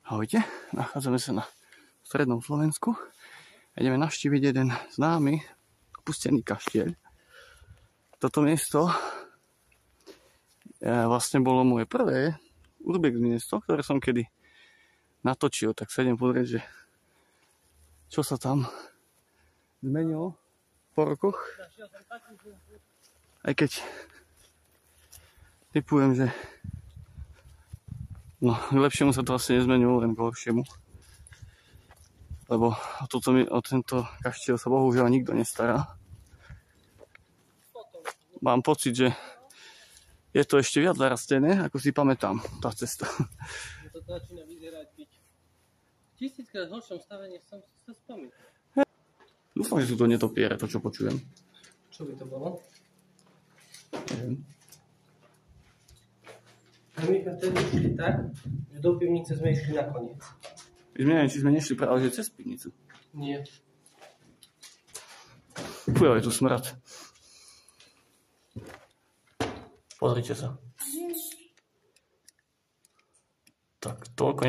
Ahojte, nachádzame sa na strednom Slovensku. Ideme navštíviť jeden známy opustený kaštieľ. Toto miesto vlastne bolo moje prvé urbex miesto, ktoré som kedy natočil, tak sa idem pozrieť, že čo sa tam zmenilo po rokoch. Aj keď typujem, že k lepšiemu sa to asi nezmenilo, len k horšiemu. Lebo o tento kaštieľ sa bohužiaľ nikto nestará. Mám pocit, že je to ešte viac zarastené, ako si pamätám, tá cesta. To začína vyzerať byť v tisíckrát horšom stave, než som si to spomínal. Dúfam, že sú to netopiere, to čo počujem. Čo by to bolo? Neviem. A my sme vtedy išli tak, že do pivnice sme išli nakoniec. Neviem, či sme nešli práve že cez pivnicu. Nie. Fuj, je tu smrad. Pozrite sa. Tak, toľko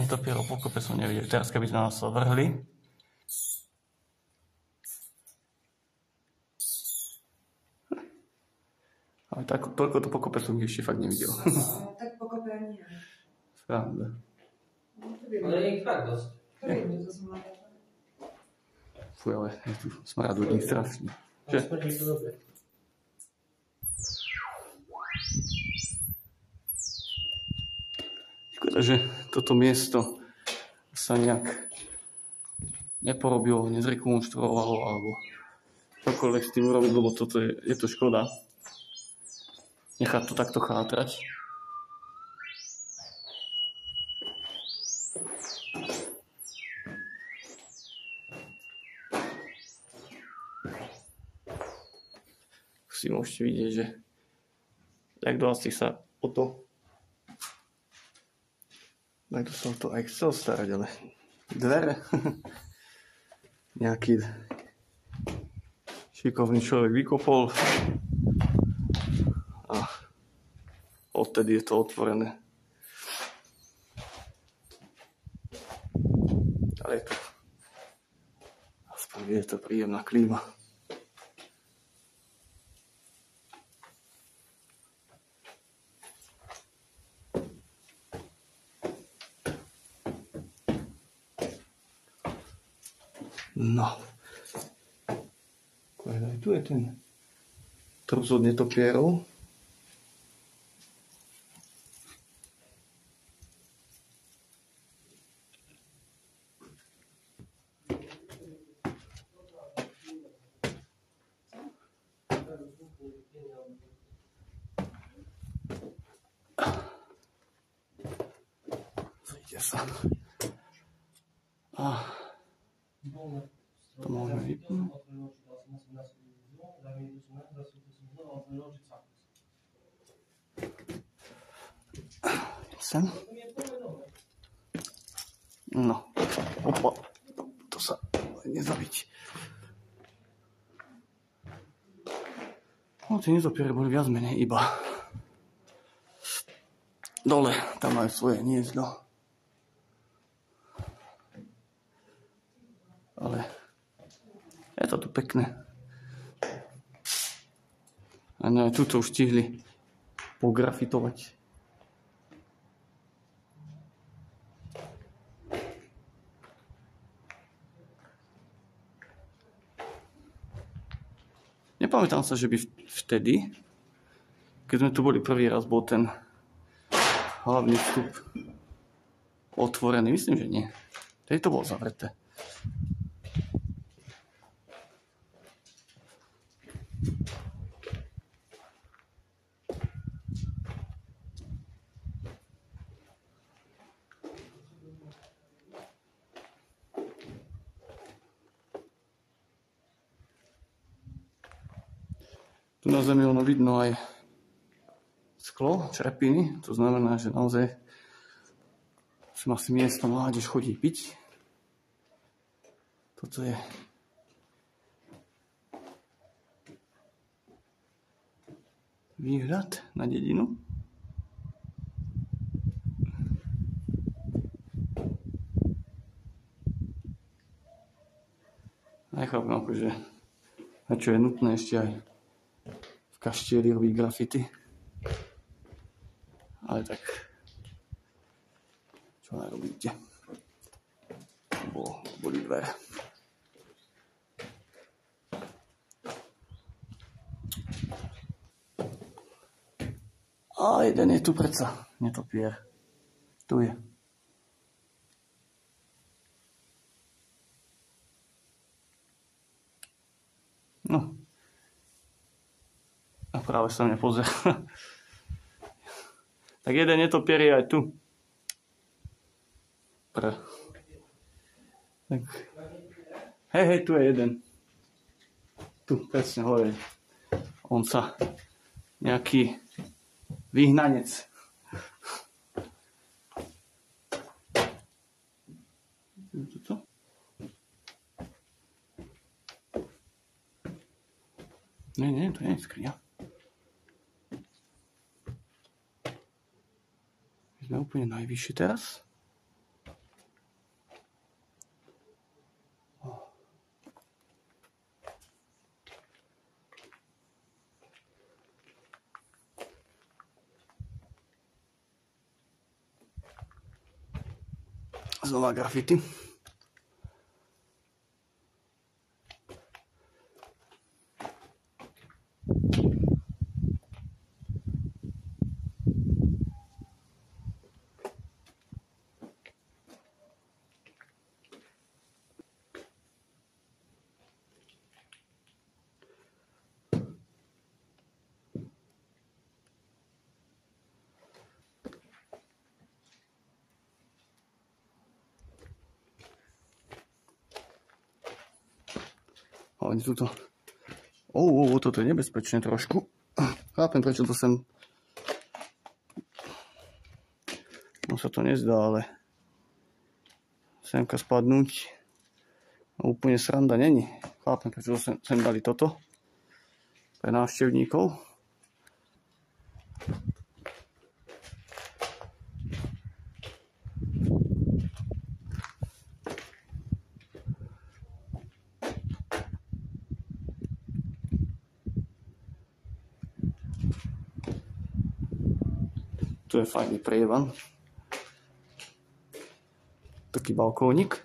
netopierov po kope som nevidel. Teraz keby sme nás sa vrhli. Ale tak, toľko to po kope som ešte fakt nevidel. Tak po kope ani nie. Sranda. Ale je ich fakt dosť. Fuj, ale je tu smradu dní strašný. Ale smrdí to dobre. Škoda, že toto miesto sa nejak neporobilo, nezrekonštruovalo alebo čokoľvek s tým urobiť, lebo toto je to škoda. Nechať to takto chátrať. Si môžete vidieť, že jak do asi sa o to aj chcel starať, ale dvere nejaký šikovný človek vykopol a odtedy je to otvorené. Ale je to aspoň je to príjemná klíma. No. Aj tu je ten trus od netopierov. Zrite sa. To môžeme vypnúť. Sem. No. Opa. To sa nezabiť. No, tie netopiere boli viac menej iba dole. Tam majú svoje hniezdo. Ale je to tu pekné. A no, tu to už stihli pografitovať. Nepamätám sa, že by vtedy, keď sme tu boli prvý raz, bol ten hlavný vstup otvorený. Myslím, že nie. Vtedy to bolo zavreté. Tu na zemi ono vidno aj sklo, črepiny, to znamená, že naozaj sem asi miestna mládež chodí piť. Toto je výhľad na dedinu. akože, a čo je nutné ešte aj v kaštieli robiť grafity. Ale tak, čo narobíte? Boli dvere. A jeden je tu predsa, netopier. Tu je. No. A práve sa mňa pozerá. Tak jeden netopier je aj tu. Tak. Hej, tu je jeden. Tu, presne hore. On sa nejaký vyhnanec. Toto? Nie, to nie je skriňa. My sme úplne najvyššie teraz. Znova grafity. Oni túto... toto je nebezpečné trošku. Chápem, prečo to sem... No sa to nezdá, ale... Semka spadnúť... Úplne sranda není. Chápem, prečo sem dali toto. Pre návštevníkov. Tu je fajný prievan. Taký balkónik.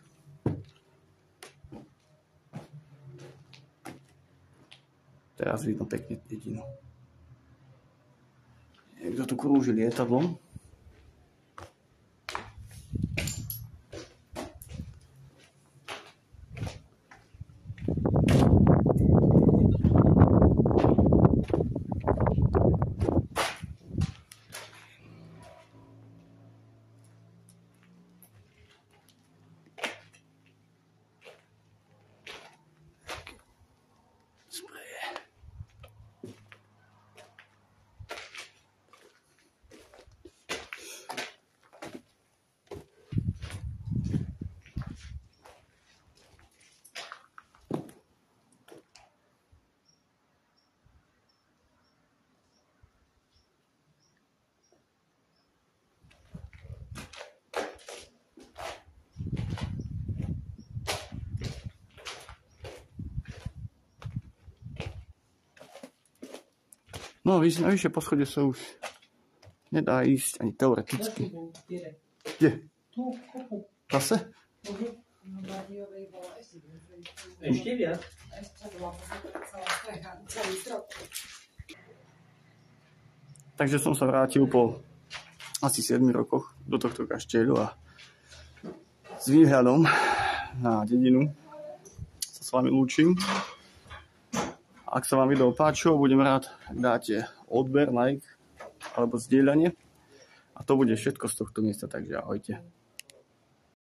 Teraz vidno pekne dedinu. Niekto tu krúži lietadlom. No, na vyššie poschodie sa už nedá ísť ani teoreticky. Kde? Tu, kopu. Zase? Ešte viac. Takže som sa vrátil po asi 7 rokoch do tohto kaštieľu a s výhľadom na dedinu sa s vami lúčim. Ak sa vám video páčilo, budem rád, ak dáte odber, like alebo zdieľanie. A to bude všetko z tohto miesta, takže ahojte.